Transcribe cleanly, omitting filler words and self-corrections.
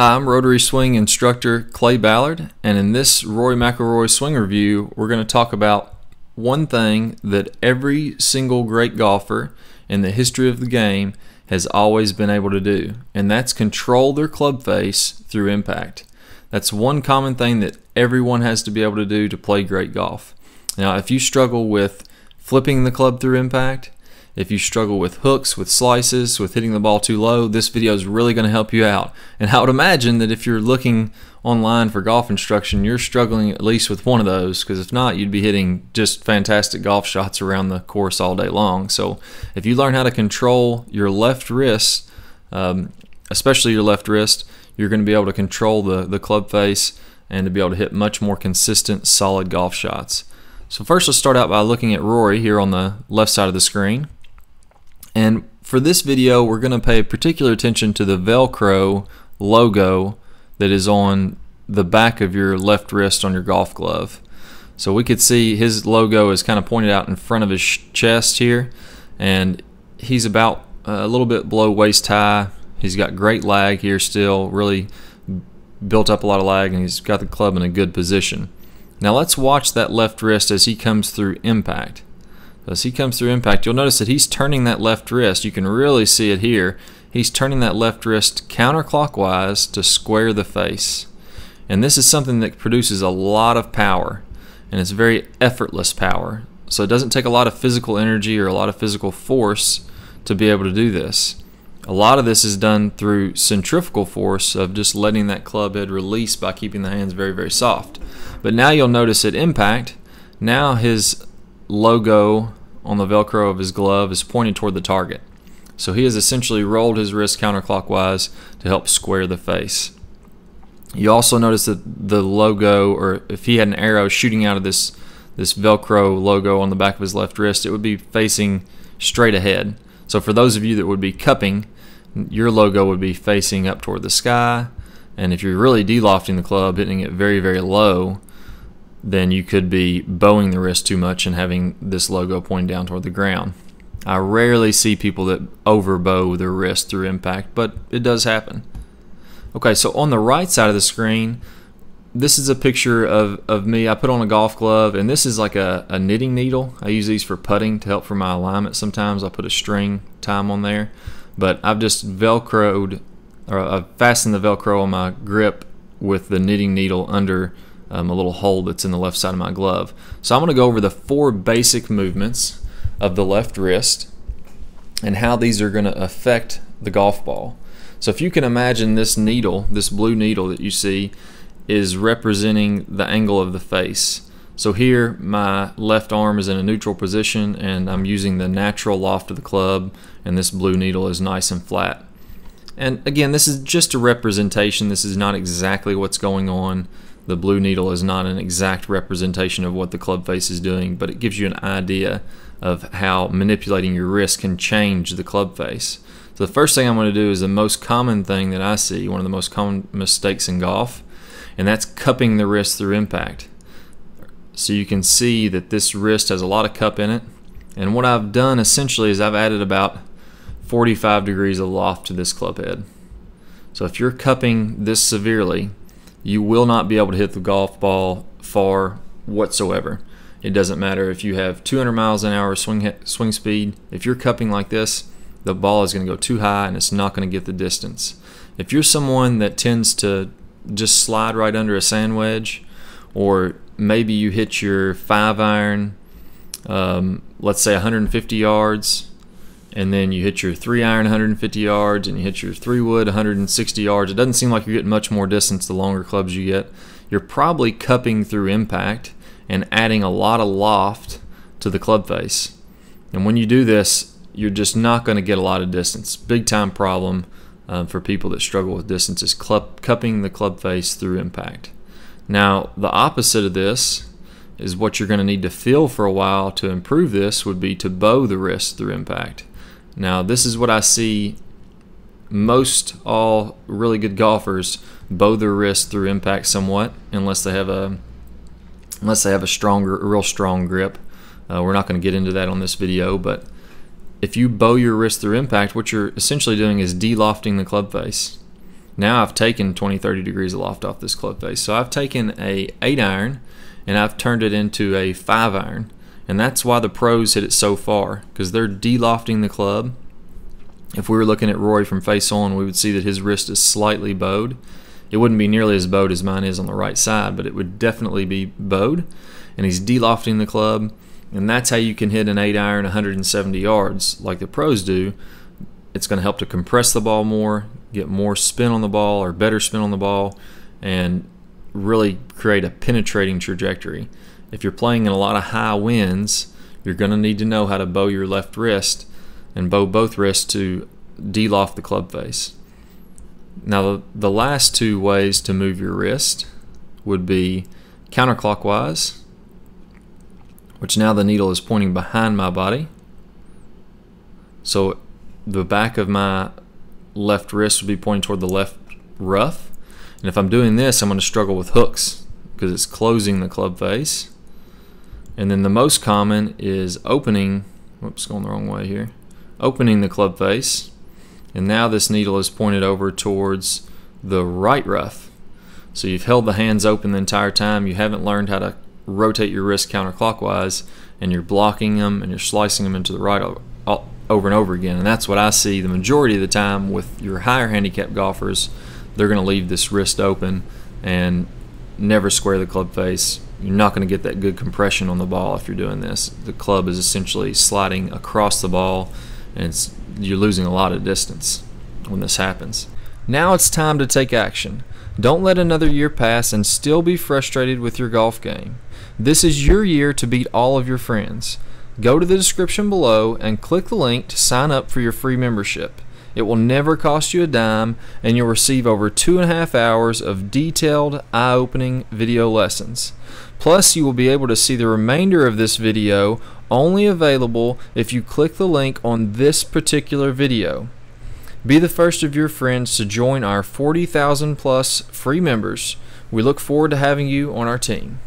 Hi, I'm Rotary Swing instructor Clay Ballard, and in this Rory McIlroy swing review, we're going to talk about one thing that every single great golfer in the history of the game has always been able to do, and that's control their club face through impact. That's one common thing that everyone has to be able to do to play great golf. Now, if you struggle with flipping the club through impact, if you struggle with hooks, with slices, with hitting the ball too low, this video is really going to help you out. And I would imagine that if you're looking online for golf instruction, you're struggling at least with one of those, because if not, you'd be hitting just fantastic golf shots around the course all day long. So if you learn how to control your left wrist, especially your left wrist, you're going to be able to control the club face and to be able to hit much more consistent, solid golf shots. So first, let's start out by looking at Rory here on the left side of the screen. And for this video, we're going to pay particular attention to the Velcro logo that is on the back of your left wrist on your golf glove. So we could see his logo is kind of pointed out in front of his chest here, and he's about a little bit below waist high. He's got great lag here still, really built up a lot of lag, and he's got the club in a good position. Now let's watch that left wrist as he comes through impact. As he comes through impact, you'll notice that he's turning that left wrist. You can really see it here. He's turning that left wrist counterclockwise to square the face. And this is something that produces a lot of power, and it's very effortless power. So it doesn't take a lot of physical energy or a lot of physical force to be able to do this. A lot of this is done through centrifugal force of just letting that club head release by keeping the hands very, very soft. But now you'll notice at impact, now his logo on the Velcro of his glove is pointing toward the target. So he has essentially rolled his wrist counterclockwise to help square the face. You also notice that the logo, or if he had an arrow shooting out of this Velcro logo on the back of his left wrist, it would be facing straight ahead. So for those of you that would be cupping, your logo would be facing up toward the sky, and if you're really de-lofting the club, hitting it very, very low, then you could be bowing the wrist too much and having this logo pointing down toward the ground. I rarely see people that overbow their wrist through impact, but it does happen. Okay, so on the right side of the screen, this is a picture of me. I put on a golf glove, and this is like a knitting needle. I use these for putting to help for my alignment sometimes. I put a string time on there, but I've just Velcroed, or I've fastened the Velcro on my grip with the knitting needle under a little hole that's in the left side of my glove. So I'm going to go over the 4 basic movements of the left wrist and how these are going to affect the golf ball. So if you can imagine this needle, this blue needle that you see, is representing the angle of the face. So here my left arm is in a neutral position, and I'm using the natural loft of the club, and this blue needle is nice and flat. And again, this is just a representation. This is not exactly what's going on. The blue needle is not an exact representation of what the club face is doing, but it gives you an idea of how manipulating your wrist can change the club face. So the first thing I'm going to do is the most common thing that I see, one of the most common mistakes in golf, and that's cupping the wrist through impact. So you can see that this wrist has a lot of cup in it, and what I've done essentially is I've added about 45 degrees of loft to this club head. So if you're cupping this severely, you will not be able to hit the golf ball far whatsoever. It doesn't matter if you have 200 miles an hour swing speed. If you're cupping like this, the ball is going to go too high and it's not going to get the distance. If you're someone that tends to just slide right under a sand wedge, or maybe you hit your 5-iron, let's say 150 yards, and then you hit your 3-iron 150 yards, and you hit your 3-wood 160 yards. It doesn't seem like you're getting much more distance the longer clubs you get. You're probably cupping through impact and adding a lot of loft to the club face. And when you do this, you're just not going to get a lot of distance. Big time problem for people that struggle with distance is cupping the club face through impact. Now, the opposite of this is what you're going to need to feel for a while to improve this would be to bow the wrist through impact. Now, this is what I see most all really good golfers bow their wrist through impact somewhat, unless they have a real strong grip. We're not going to get into that on this video, but if you bow your wrist through impact, what you're essentially doing is de-lofting the club face. Now I've taken 20-30 degrees of loft off this club face. So I've taken a 8-iron and I've turned it into a 5-iron, and that's why the pros hit it so far, because they're de-lofting the club. If we were looking at Rory from face on, we would see that his wrist is slightly bowed. It wouldn't be nearly as bowed as mine is on the right side, but it would definitely be bowed, and he's de-lofting the club, and that's how you can hit an 8-iron 170 yards like the pros do. It's going to help to compress the ball more, get more spin on the ball or better spin on the ball, and really create a penetrating trajectory. If you're playing in a lot of high winds, you're going to need to know how to bow your left wrist and bow both wrists to de-loft the club face. Now the last two ways to move your wrist would be counterclockwise, which now the needle is pointing behind my body. So the back of my left wrist would be pointing toward the left rough. And if I'm doing this, I'm going to struggle with hooks because it's closing the club face. And then the most common is opening, whoops, going the wrong way here, opening the club face. And now this needle is pointed over towards the right rough. So you've held the hands open the entire time. You haven't learned how to rotate your wrist counterclockwise, and you're blocking them and you're slicing them into the right over and over again. And that's what I see the majority of the time with your higher handicap golfers. They're going to leave this wrist open and never square the club face. You're not going to get that good compression on the ball if you're doing this. The club is essentially sliding across the ball, and you're losing a lot of distance when this happens. Now it's time to take action. Don't let another year pass and still be frustrated with your golf game. This is your year to beat all of your friends. Go to the description below and click the link to sign up for your free membership. It will never cost you a dime, and you'll receive over 2.5 hours of detailed, eye-opening video lessons. Plus, you will be able to see the remainder of this video, only available if you click the link on this particular video. Be the first of your friends to join our 40,000 plus free members. We look forward to having you on our team.